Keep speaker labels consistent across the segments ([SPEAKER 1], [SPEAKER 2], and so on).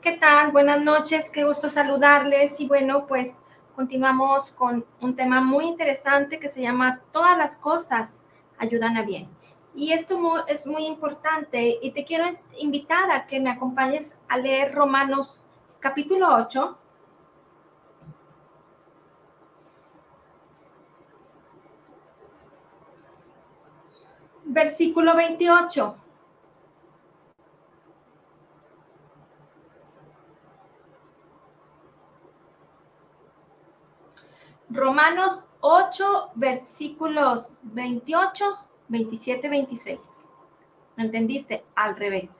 [SPEAKER 1] ¿Qué tal? Buenas noches, qué gusto saludarles y bueno, pues continuamos con un tema muy interesante que se llama Todas las cosas ayudan a bien. Y esto es muy importante y te quiero invitar a que me acompañes a leer Romanos capítulo 8, versículo 28. Romanos 8, versículos 28, 27, 26. ¿Me entendiste? Al revés.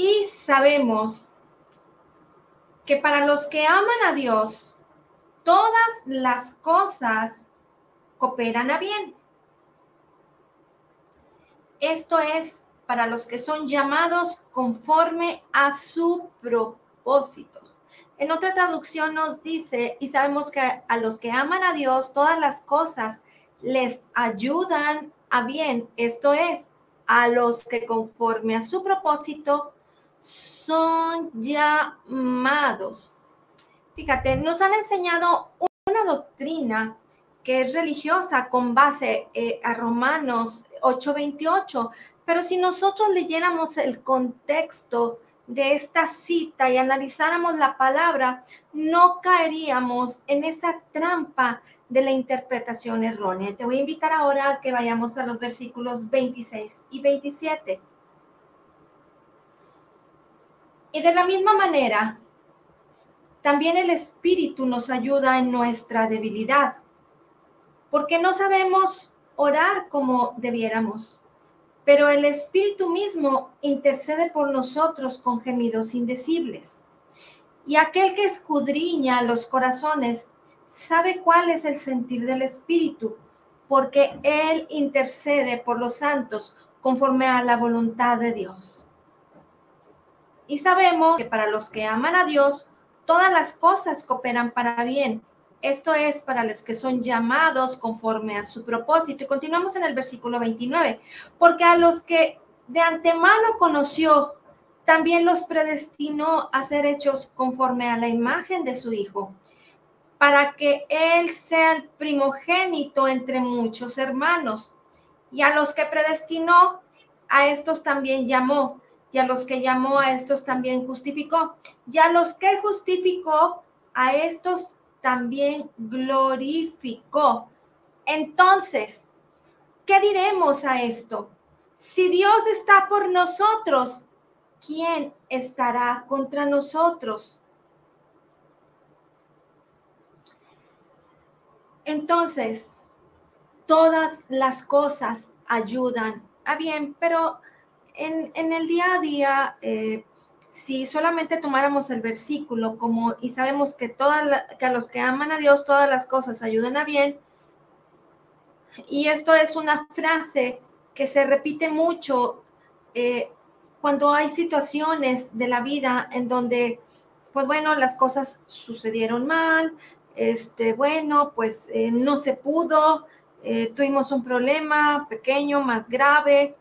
[SPEAKER 1] Y sabemos que para los que aman a Dios, todas las cosas cooperan a bien. Esto es para los que son llamados conforme a su propósito. En otra traducción nos dice, y sabemos que a los que aman a Dios, todas las cosas les ayudan a bien. Esto es, a los que conforme a su propósito son llamados. Fíjate, nos han enseñado una doctrina que es religiosa con base a Romanos 8:28, pero si nosotros leyéramos el contexto de esta cita y analizáramos la palabra, no caeríamos en esa trampa de la interpretación errónea. Te voy a invitar ahora a que vayamos a los versículos 26 y 27. Y de la misma manera, también el Espíritu nos ayuda en nuestra debilidad, porque no sabemos orar como debiéramos, pero el Espíritu mismo intercede por nosotros con gemidos indecibles. Y aquel que escudriña los corazones sabe cuál es el sentir del Espíritu, porque Él intercede por los santos conforme a la voluntad de Dios. Y sabemos que para los que aman a Dios, todas las cosas cooperan para bien. Esto es para los que son llamados conforme a su propósito. Y continuamos en el versículo 29. Porque a los que de antemano conoció, también los predestinó a ser hechos conforme a la imagen de su Hijo, para que Él sea el primogénito entre muchos hermanos. Y a los que predestinó, a estos también llamó. Y a los que llamó, a estos también justificó. Y a los que justificó, a estos también glorificó. Entonces, ¿qué diremos a esto? Si Dios está por nosotros, ¿quién estará contra nosotros? Entonces, todas las cosas ayudan a bien, pero en el día a día, si solamente tomáramos el versículo como y sabemos que, que a los que aman a Dios todas las cosas ayudan a bien, y esto es una frase que se repite mucho cuando hay situaciones de la vida en donde, pues bueno, las cosas sucedieron mal, bueno, pues no se pudo, tuvimos un problema pequeño, más grave,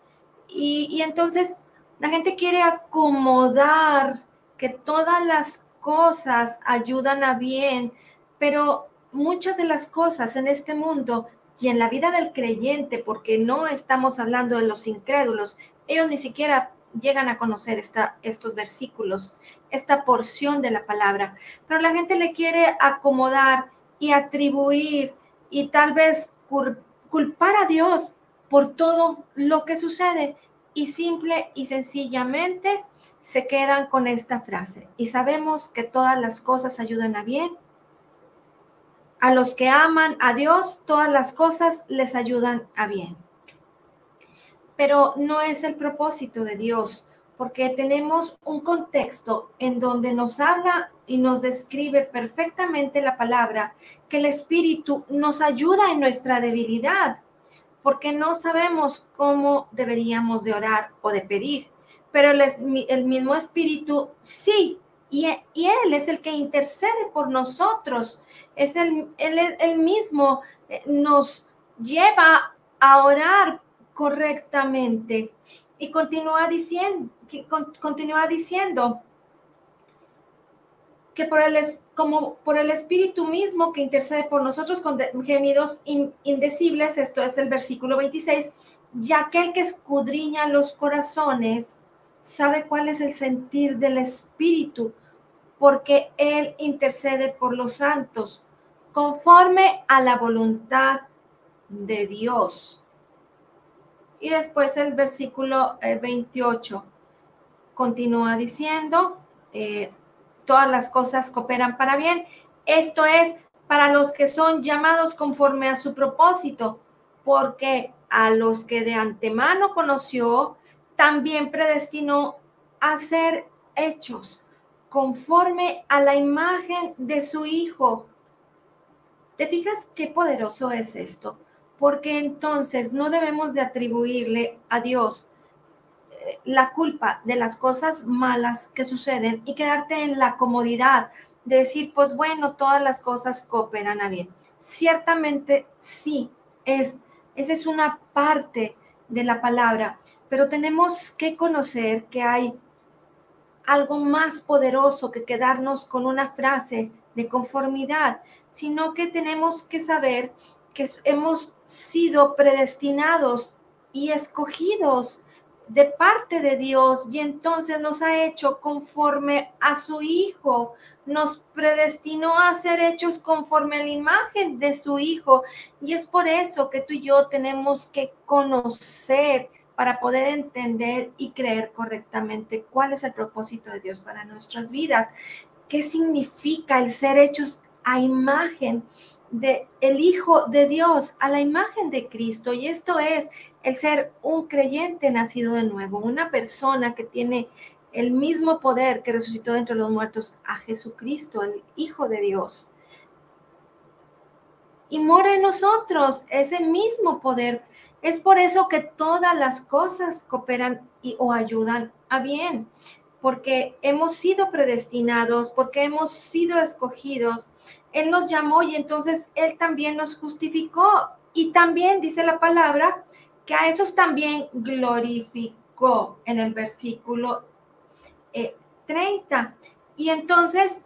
[SPEAKER 1] y entonces la gente quiere acomodar que todas las cosas ayudan a bien, pero muchas de las cosas en este mundo y en la vida del creyente, porque no estamos hablando de los incrédulos, ellos ni siquiera llegan a conocer estos versículos, esta porción de la palabra, pero la gente le quiere acomodar y atribuir y tal vez culpar a Dios por todo lo que sucede y simple y sencillamente se quedan con esta frase. Y sabemos que todas las cosas ayudan a bien. A los que aman a Dios, todas las cosas les ayudan a bien. Pero no es el propósito de Dios, porque tenemos un contexto en donde nos habla y nos describe perfectamente la palabra, que el Espíritu nos ayuda en nuestra debilidad, porque no sabemos cómo deberíamos de orar o de pedir, pero el mismo Espíritu sí, y Él es el que intercede por nosotros, es Él mismo nos lleva a orar correctamente. Y continúa diciendo que como por el Espíritu mismo que intercede por nosotros con gemidos indecibles, esto es el versículo 26, ya que el que escudriña los corazones sabe cuál es el sentir del Espíritu, porque Él intercede por los santos, conforme a la voluntad de Dios. Y después el versículo 28 continúa diciendo, todas las cosas cooperan para bien. Esto es para los que son llamados conforme a su propósito, porque a los que de antemano conoció, también predestinó a ser hechos conforme a la imagen de su Hijo. ¿Te fijas qué poderoso es esto? Porque entonces no debemos de atribuirle a Dios la culpa de las cosas malas que suceden y quedarte en la comodidad de decir, pues bueno, todas las cosas cooperan a bien. Ciertamente sí, esa es una parte de la palabra, pero tenemos que conocer que hay algo más poderoso que quedarnos con una frase de conformidad, sino que tenemos que saber que hemos sido predestinados y escogidos de parte de Dios, y entonces nos ha hecho conforme a su Hijo, nos predestinó a ser hechos conforme a la imagen de su Hijo, y es por eso que tú y yo tenemos que conocer para poder entender y creer correctamente cuál es el propósito de Dios para nuestras vidas. ¿Qué significa el ser hechos a imagen de el Hijo de Dios, a la imagen de Cristo? Y esto es el ser un creyente nacido de nuevo, una persona que tiene el mismo poder que resucitó de entre los muertos a Jesucristo, el Hijo de Dios. Y mora en nosotros ese mismo poder. Es por eso que todas las cosas cooperan o ayudan a bien, porque hemos sido predestinados, porque hemos sido escogidos. Él nos llamó y entonces Él también nos justificó. Y también dice la palabra que a esos también glorificó en el versículo 30. Y entonces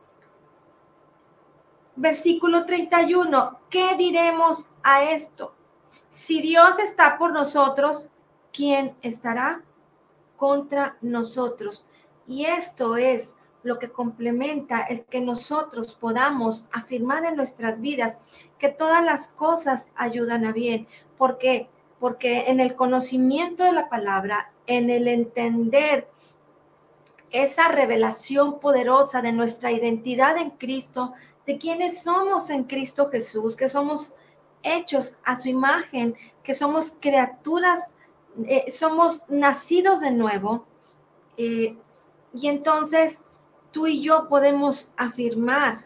[SPEAKER 1] versículo 31, ¿qué diremos a esto? Si Dios está por nosotros, ¿quién estará contra nosotros? Y esto es lo que complementa el que nosotros podamos afirmar en nuestras vidas que todas las cosas ayudan a bien. ¿Por qué? Porque en el conocimiento de la palabra, en el entender esa revelación poderosa de nuestra identidad en Cristo, de quienes somos en Cristo Jesús, que somos hechos a su imagen, que somos criaturas, somos nacidos de nuevo. Y entonces tú y yo podemos afirmar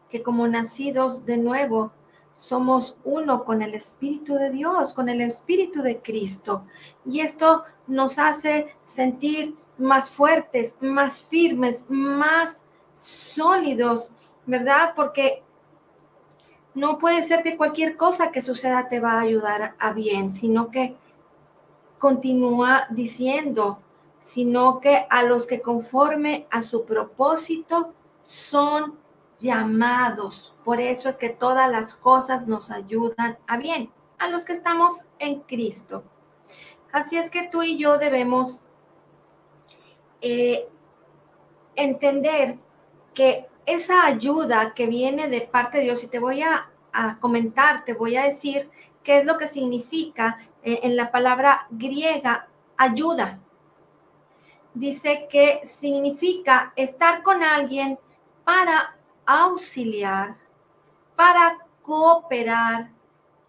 [SPEAKER 1] que como nacidos de nuevo, somos uno con el Espíritu de Dios, con el Espíritu de Cristo. Y esto nos hace sentir más fuertes, más firmes, más sólidos, ¿verdad? Porque no puede ser que cualquier cosa que suceda te va a ayudar a bien, sino que continúa diciendo, sino que a los que conforme a su propósito son llamados. Por eso es que todas las cosas nos ayudan a bien, a los que estamos en Cristo. Así es que tú y yo debemos entender que esa ayuda que viene de parte de Dios, y te voy a comentar, te voy a decir qué es lo que significa en la palabra griega ayuda. Dice que significa estar con alguien para auxiliar, para cooperar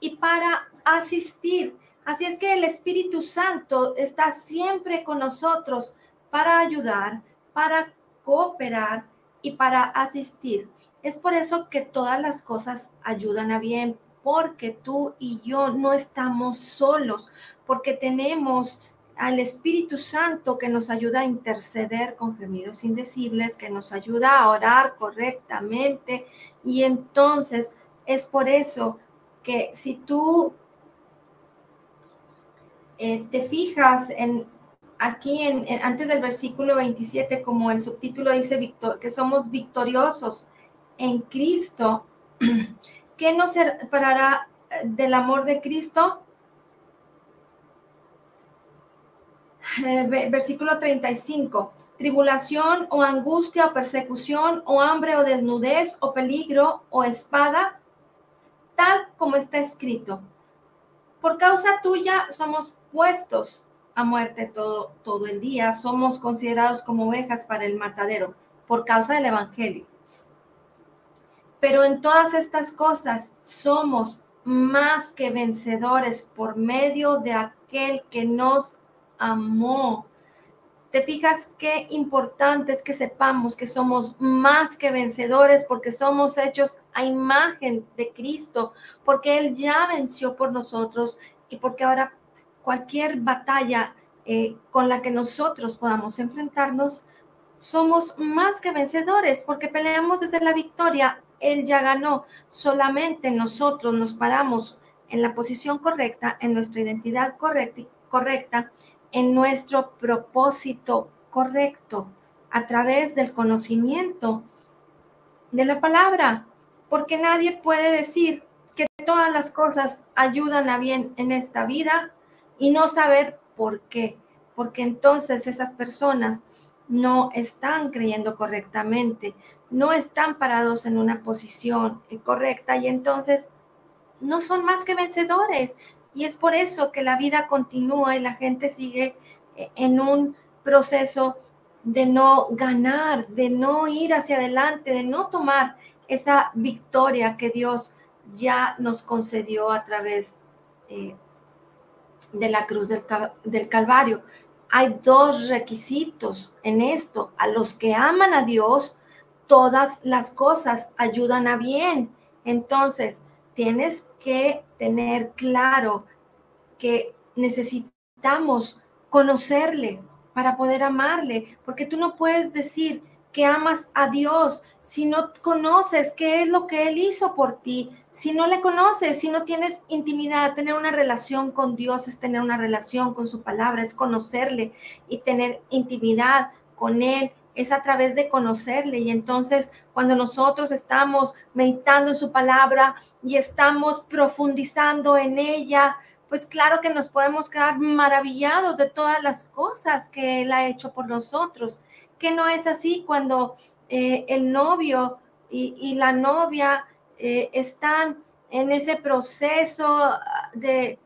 [SPEAKER 1] y para asistir. Así es que el Espíritu Santo está siempre con nosotros para ayudar, para cooperar y para asistir. Es por eso que todas las cosas ayudan a bien, porque tú y yo no estamos solos, porque tenemos al Espíritu Santo que nos ayuda a interceder con gemidos indecibles, que nos ayuda a orar correctamente. Y entonces es por eso que si tú te fijas aquí antes del versículo 27, como el subtítulo dice, que somos victoriosos en Cristo, ¿qué nos separará del amor de Cristo? Versículo 35, tribulación o angustia o persecución o hambre o desnudez o peligro o espada, tal como está escrito. Por causa tuya somos puestos a muerte todo el día, somos considerados como ovejas para el matadero, por causa del Evangelio. Pero en todas estas cosas somos más que vencedores por medio de aquel que nos amó. ¿Te fijas qué importante es que sepamos que somos más que vencedores porque somos hechos a imagen de Cristo, porque Él ya venció por nosotros y porque ahora cualquier batalla con la que nosotros podamos enfrentarnos, somos más que vencedores porque peleamos desde la victoria. Él ya ganó, solamente nosotros nos paramos en la posición correcta, en nuestra identidad correcta, en nuestro propósito correcto, a través del conocimiento de la palabra, porque nadie puede decir que todas las cosas ayudan a bien en esta vida y no saber por qué, porque entonces esas personas no están creyendo correctamente, no están parados en una posición correcta y entonces no son más que vencedores. Y es por eso que la vida continúa y la gente sigue en un proceso de no ganar, de no ir hacia adelante, de no tomar esa victoria que Dios ya nos concedió a través de la cruz del Calvario. Hay dos requisitos en esto. A los que aman a Dios, todas las cosas ayudan a bien. Entonces, tienes que tener claro que necesitamos conocerle para poder amarle, porque tú no puedes decir que amas a Dios si no conoces qué es lo que Él hizo por ti, si no le conoces, si no tienes intimidad. Tener una relación con Dios es tener una relación con su palabra, es conocerle y tener intimidad con Él. Es a través de conocerle. Y entonces cuando nosotros estamos meditando en su palabra y estamos profundizando en ella, pues claro que nos podemos quedar maravillados de todas las cosas que Él ha hecho por nosotros. Que no es así cuando el novio y la novia están en ese proceso de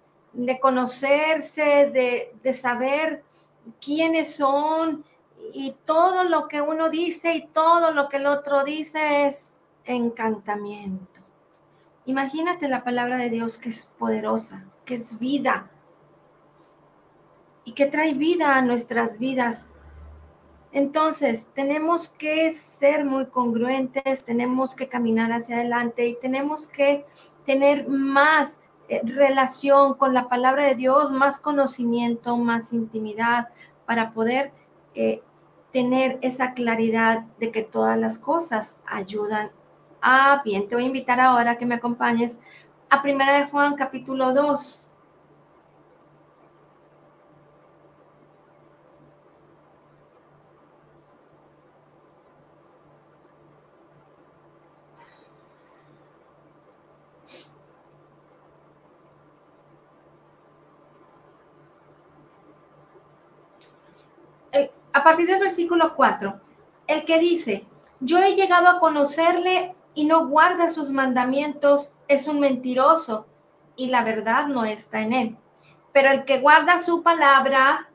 [SPEAKER 1] conocerse, de saber quiénes son, y todo lo que uno dice y todo lo que el otro dice es encantamiento. Imagínate la palabra de Dios, que es poderosa, que es vida y que trae vida a nuestras vidas. Entonces, tenemos que ser muy congruentes, tenemos que caminar hacia adelante y tenemos que tener más relación con la palabra de Dios, más conocimiento, más intimidad, para poder tener esa claridad de que todas las cosas ayudan a bien. Te voy a invitar ahora a que me acompañes a 1 Juan capítulo 2. A partir del versículo 4, el que dice: yo he llegado a conocerle y no guarda sus mandamientos, es un mentiroso y la verdad no está en él. Pero el que guarda su palabra,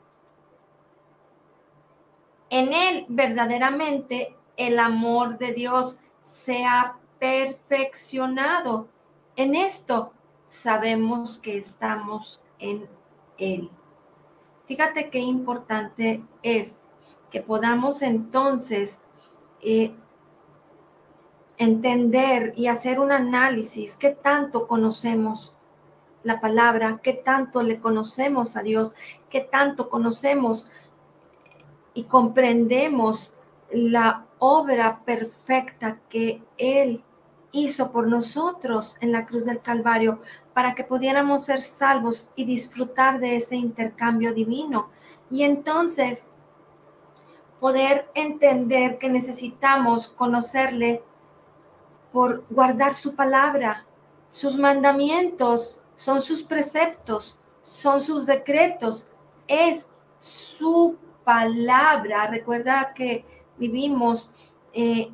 [SPEAKER 1] en él verdaderamente el amor de Dios se ha perfeccionado. En esto sabemos que estamos en él. Fíjate qué importante es que podamos entonces entender y hacer un análisis, qué tanto conocemos la palabra, qué tanto le conocemos a Dios, qué tanto conocemos y comprendemos la obra perfecta que Él hizo por nosotros en la cruz del Calvario para que pudiéramos ser salvos y disfrutar de ese intercambio divino. Y entonces poder entender que necesitamos conocerle por guardar su palabra. Sus mandamientos son sus preceptos, son sus decretos, es su palabra. Recuerda que vivimos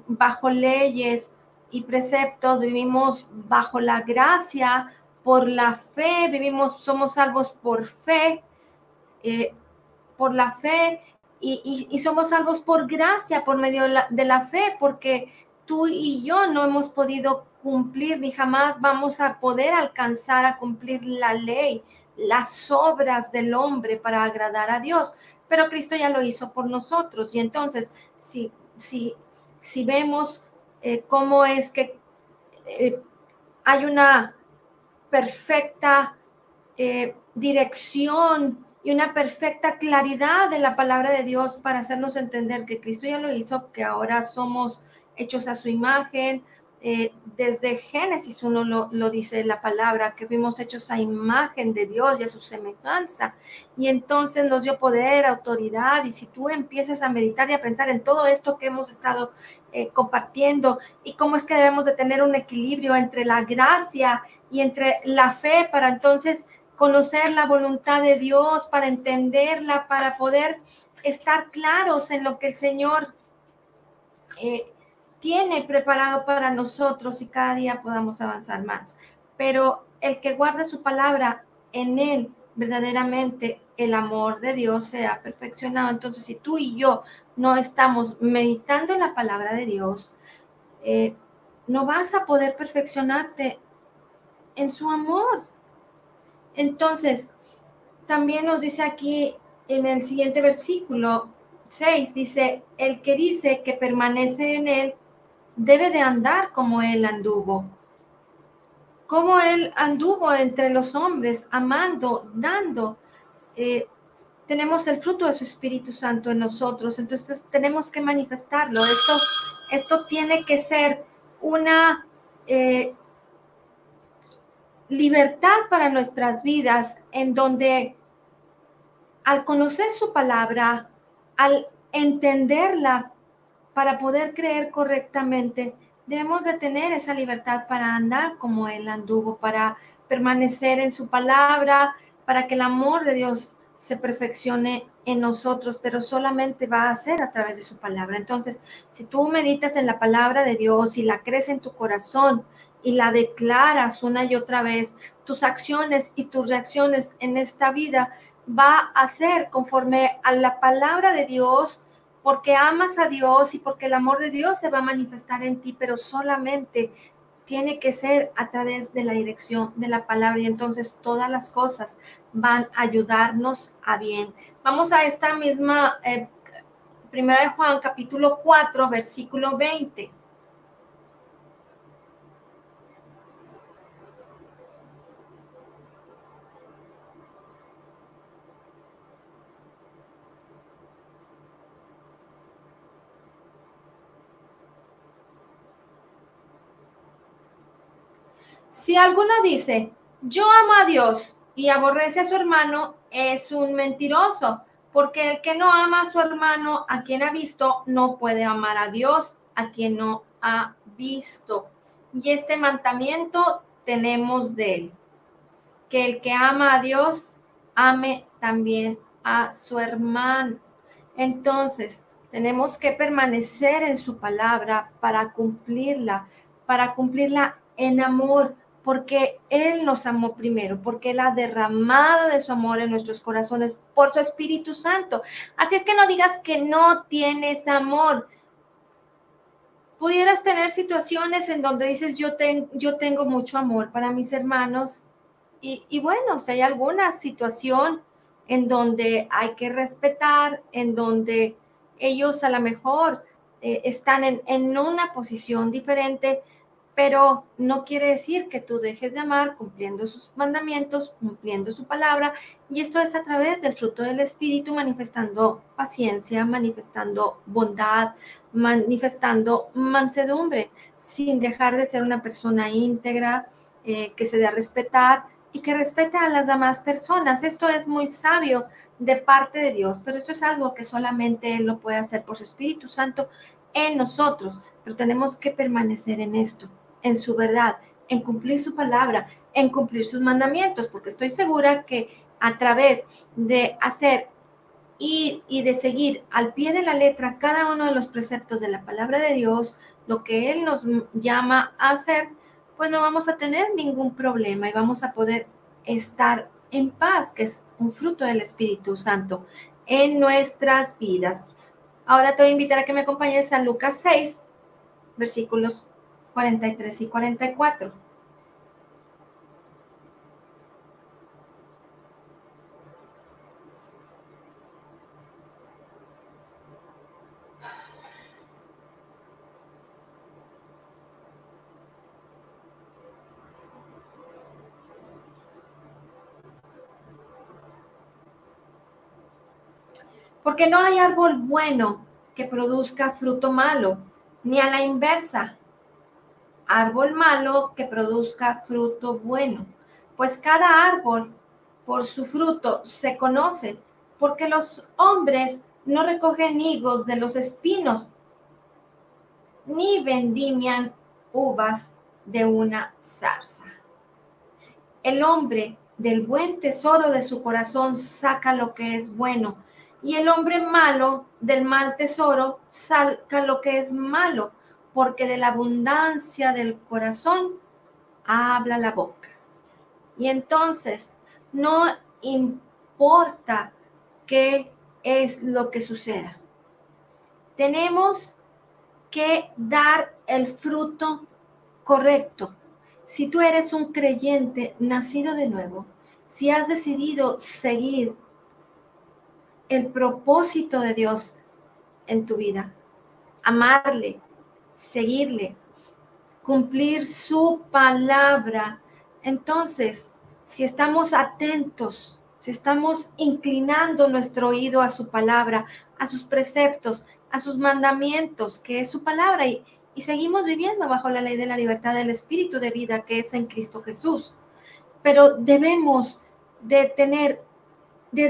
[SPEAKER 1] bajo leyes y preceptos, vivimos bajo la gracia, por la fe, somos salvos por la fe y somos salvos por gracia, por medio de la fe, porque tú y yo no hemos podido cumplir ni jamás vamos a poder alcanzar a cumplir la ley, las obras del hombre para agradar a Dios. Pero Cristo ya lo hizo por nosotros. Y entonces, si vemos cómo es que hay una perfecta dirección y una perfecta claridad de la palabra de Dios para hacernos entender que Cristo ya lo hizo, que ahora somos hechos a su imagen. Desde Génesis 1 lo dice la palabra, que fuimos hechos a imagen de Dios y a su semejanza. Y entonces nos dio poder, autoridad. Y si tú empiezas a meditar y a pensar en todo esto que hemos estado compartiendo y cómo es que debemos de tener un equilibrio entre la gracia y entre la fe para entonces conocer la voluntad de Dios, para entenderla, para poder estar claros en lo que el Señor tiene preparado para nosotros y cada día podamos avanzar más. Pero el que guarda su palabra, en él verdaderamente el amor de Dios se ha perfeccionado. Entonces, si tú y yo no estamos meditando en la palabra de Dios, no vas a poder perfeccionarte en su amor. Entonces, también nos dice aquí en el siguiente versículo 6, dice, el que dice que permanece en él debe de andar como él anduvo. Como él anduvo entre los hombres, amando, dando. Tenemos el fruto de su Espíritu Santo en nosotros, entonces tenemos que manifestarlo. Esto tiene que ser una libertad para nuestras vidas, en donde al conocer su palabra, al entenderla para poder creer correctamente, debemos de tener esa libertad para andar como Él anduvo, para permanecer en su palabra, para que el amor de Dios se perfeccione en nosotros, pero solamente va a ser a través de su palabra. Entonces, si tú meditas en la palabra de Dios y la crees en tu corazón y la declaras una y otra vez, tus acciones y tus reacciones en esta vida va a ser conforme a la palabra de Dios, porque amas a Dios y porque el amor de Dios se va a manifestar en ti, pero solamente tiene que ser a través de la dirección de la palabra, y entonces todas las cosas van a ayudarnos a bien. Vamos a esta misma Primera de Juan, capítulo 4, versículo 20. Si alguno dice, yo amo a Dios y aborrece a su hermano, es un mentiroso, porque el que no ama a su hermano, a quien ha visto, no puede amar a Dios, a quien no ha visto. Y este mandamiento tenemos de él, que el que ama a Dios, ame también a su hermano. Entonces, tenemos que permanecer en su palabra para cumplirla en amor, porque Él nos amó primero, porque Él ha derramado de su amor en nuestros corazones por su Espíritu Santo. Así es que no digas que no tienes amor. Pudieras tener situaciones en donde dices, yo tengo mucho amor para mis hermanos, y bueno, si hay alguna situación en donde hay que respetar, en donde ellos a lo mejor están en una posición diferente, pero no quiere decir que tú dejes de amar cumpliendo sus mandamientos, cumpliendo su palabra, y esto es a través del fruto del Espíritu, manifestando paciencia, manifestando bondad, manifestando mansedumbre, sin dejar de ser una persona íntegra, que se dé a respetar y que respete a las demás personas. Esto es muy sabio de parte de Dios, pero esto es algo que solamente Él lo puede hacer por su Espíritu Santo en nosotros, pero tenemos que permanecer en esto, en su verdad, en cumplir su palabra, en cumplir sus mandamientos, porque estoy segura que a través de hacer y de seguir al pie de la letra cada uno de los preceptos de la palabra de Dios, lo que Él nos llama a hacer, pues no vamos a tener ningún problema y vamos a poder estar en paz, que es un fruto del Espíritu Santo en nuestras vidas. Ahora te voy a invitar a que me acompañes a Lucas 6, versículos 43 y 44. Porque no hay árbol bueno que produzca fruto malo, ni a la inversa, árbol malo que produzca fruto bueno. Pues cada árbol por su fruto se conoce, porque los hombres no recogen higos de los espinos, ni vendimian uvas de una zarza. El hombre del buen tesoro de su corazón saca lo que es bueno, y el hombre malo del mal tesoro saca lo que es malo, porque de la abundancia del corazón habla la boca. Y entonces, no importa qué es lo que suceda, tenemos que dar el fruto correcto. Si tú eres un creyente nacido de nuevo, si has decidido seguir el propósito de Dios en tu vida, amarle, seguirle, cumplir su palabra, entonces, si estamos atentos, si estamos inclinando nuestro oído a su palabra, a sus preceptos, a sus mandamientos, que es su palabra, y seguimos viviendo bajo la ley de la libertad del espíritu de vida que es en Cristo Jesús. Pero debemos de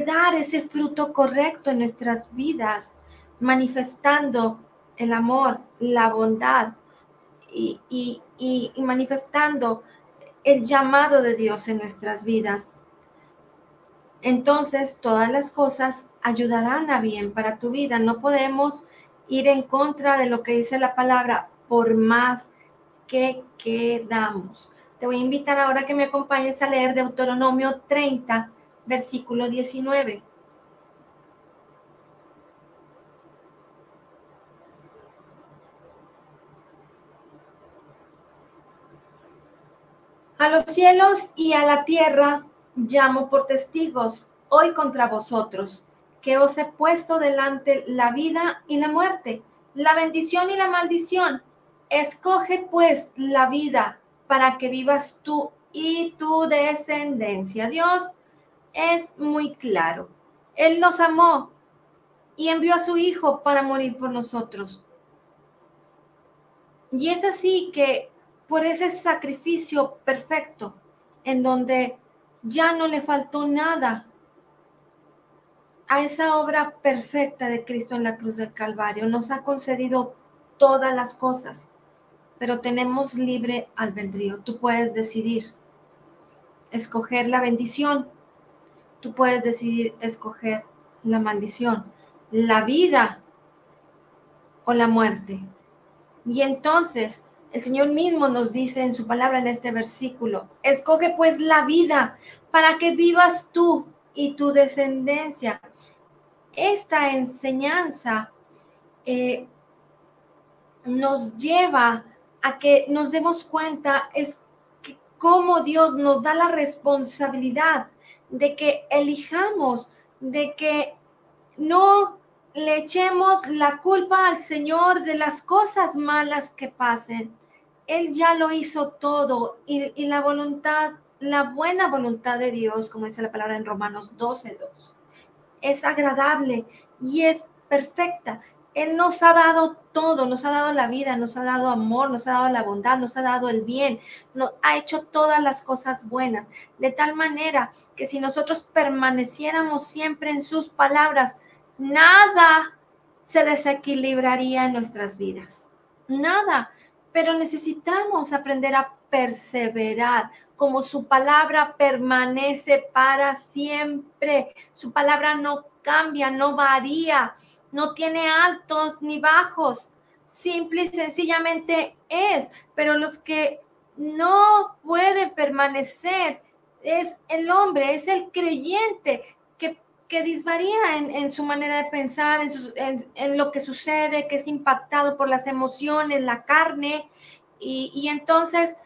[SPEAKER 1] dar ese fruto correcto en nuestras vidas, manifestando el amor, la bondad y manifestando el llamado de Dios en nuestras vidas. Entonces, todas las cosas ayudarán a bien para tu vida. No podemos ir en contra de lo que dice la palabra, por más que queramos. Te voy a invitar ahora a que me acompañes a leer Deuteronomio 30, versículo 19. A los cielos y a la tierra llamo por testigos hoy contra vosotros, que os he puesto delante la vida y la muerte, la bendición y la maldición. Escoge pues la vida para que vivas tú y tu descendencia. Dios es muy claro. Él nos amó y envió a su Hijo para morir por nosotros. Y es así que por ese sacrificio perfecto, en donde ya no le faltó nada a esa obra perfecta de Cristo en la cruz del Calvario, nos ha concedido todas las cosas, pero tenemos libre albedrío. Tú puedes decidir escoger la bendición, tú puedes decidir escoger la maldición, la vida o la muerte. Y entonces el Señor mismo nos dice en su palabra en este versículo, escoge pues la vida para que vivas tú y tu descendencia. Esta enseñanza nos lleva a que nos demos cuenta es que cómo Dios nos da la responsabilidad de que elijamos, de que no le echemos la culpa al Señor de las cosas malas que pasen. Él ya lo hizo todo y la voluntad, la buena voluntad de Dios, como dice la palabra en Romanos 12:2, es agradable y es perfecta. Él nos ha dado todo, nos ha dado la vida, nos ha dado amor, nos ha dado la bondad, nos ha dado el bien, nos ha hecho todas las cosas buenas, de tal manera que si nosotros permaneciéramos siempre en sus palabras, nada se desequilibraría en nuestras vidas, nada, pero necesitamos aprender a perseverar, como su palabra permanece para siempre. Su palabra no cambia, no varía, no tiene altos ni bajos. Simple y sencillamente es, pero los que no pueden permanecer es el hombre, es el creyente que disvaría en su manera de pensar, en lo que sucede, que es impactado por las emociones, la carne, y entonces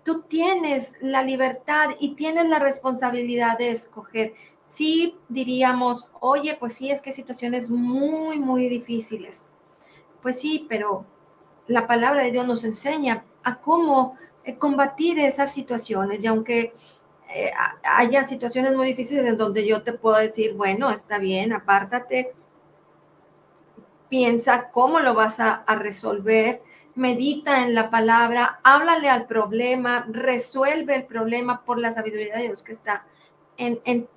[SPEAKER 1] tú tienes la libertad y tienes la responsabilidad de escoger. Sí diríamos, oye, pues sí, es que situaciones muy, muy difíciles. Pues sí, pero la palabra de Dios nos enseña a cómo combatir esas situaciones. Y aunque haya situaciones muy difíciles en donde yo te puedo decir, bueno, está bien, apártate, piensa cómo lo vas a resolver, medita en la palabra, háblale al problema, resuelve el problema por la sabiduría de Dios que está en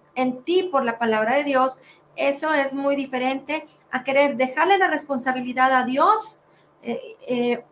[SPEAKER 1] ti, por la palabra de Dios. Eso es muy diferente a querer dejarle la responsabilidad a Dios, de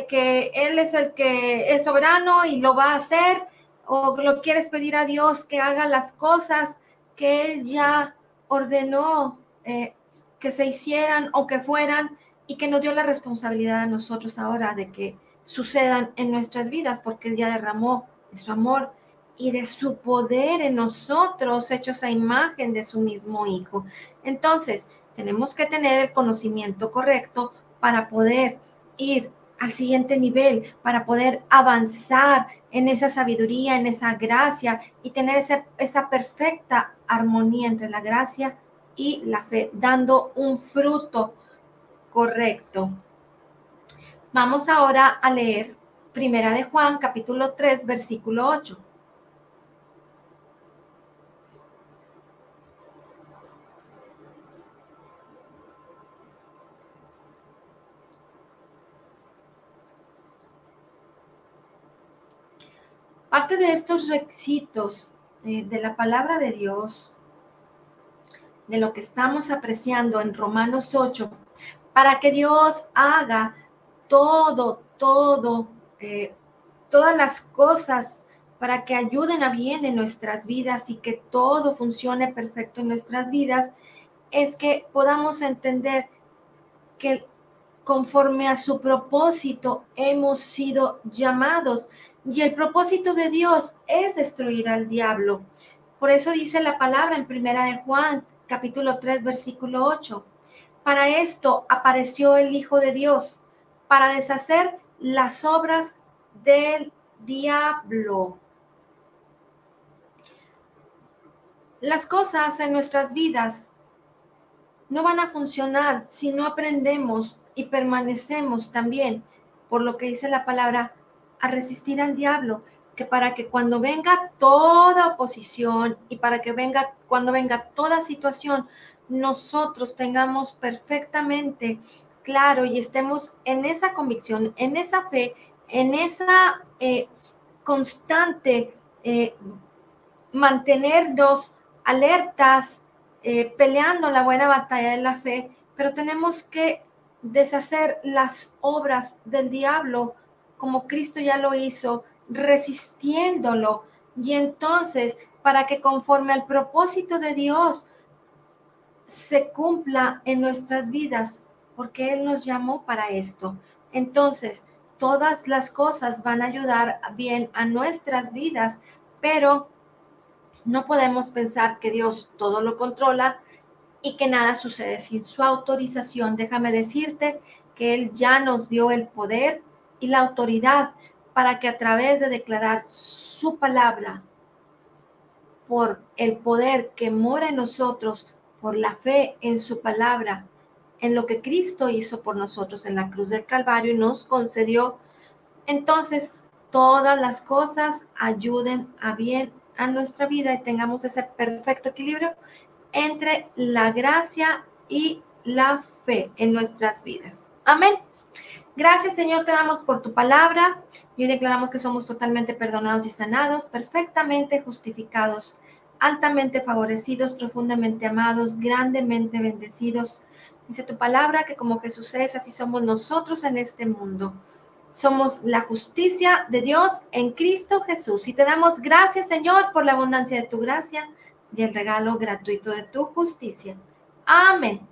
[SPEAKER 1] que Él es el que es soberano y lo va a hacer, o lo quieres pedir a Dios que haga las cosas que Él ya ordenó que se hicieran o que fueran, y que nos dio la responsabilidad a nosotros ahora de que sucedan en nuestras vidas, porque Él ya derramó de su amor y de su poder en nosotros, hechos a imagen de su mismo Hijo. Entonces, tenemos que tener el conocimiento correcto para poder ir al siguiente nivel, para poder avanzar en esa sabiduría, en esa gracia, y tener esa perfecta armonía entre la gracia y la fe, dando un fruto correcto. Vamos ahora a leer Primera de Juan, capítulo 3, versículo 8. Parte de estos requisitos de la palabra de Dios, de lo que estamos apreciando en Romanos 8, para que Dios haga todas las cosas para que ayuden a bien en nuestras vidas y que todo funcione perfecto en nuestras vidas, es que podamos entender que conforme a su propósito hemos sido llamados, y el propósito de Dios es destruir al diablo. Por eso dice la palabra en Primera de Juan, capítulo 3, versículo 8. Para esto apareció el Hijo de Dios, para deshacer las obras del diablo. Las cosas en nuestras vidas no van a funcionar si no aprendemos y permanecemos también, por lo que dice la palabra, a resistir al diablo, que para que cuando venga toda oposición y para que cuando venga toda situación, nosotros tengamos perfectamente claro y estemos en esa convicción, en esa fe, en esa constante mantenernos alertas, peleando la buena batalla de la fe, pero tenemos que deshacer las obras del diablo como Cristo ya lo hizo, resistiéndolo. Y entonces, para que conforme al propósito de Dios se cumpla en nuestras vidas, porque Él nos llamó para esto. Entonces, todas las cosas van a ayudar bien a nuestras vidas, pero no podemos pensar que Dios todo lo controla y que nada sucede sin su autorización. Déjame decirte que Él ya nos dio el poder y la autoridad para que a través de declarar su palabra, por el poder que mora en nosotros, por la fe en su palabra, en lo que Cristo hizo por nosotros en la cruz del Calvario y nos concedió. Entonces, todas las cosas ayuden a bien a nuestra vida y tengamos ese perfecto equilibrio entre la gracia y la fe en nuestras vidas. Amén. Gracias, Señor, te damos por tu palabra y hoy declaramos que somos totalmente perdonados y sanados, perfectamente justificados, altamente favorecidos, profundamente amados, grandemente bendecidos. Dice tu palabra que como Jesús es, así somos nosotros en este mundo. Somos la justicia de Dios en Cristo Jesús. Y te damos gracias, Señor, por la abundancia de tu gracia y el regalo gratuito de tu justicia. Amén.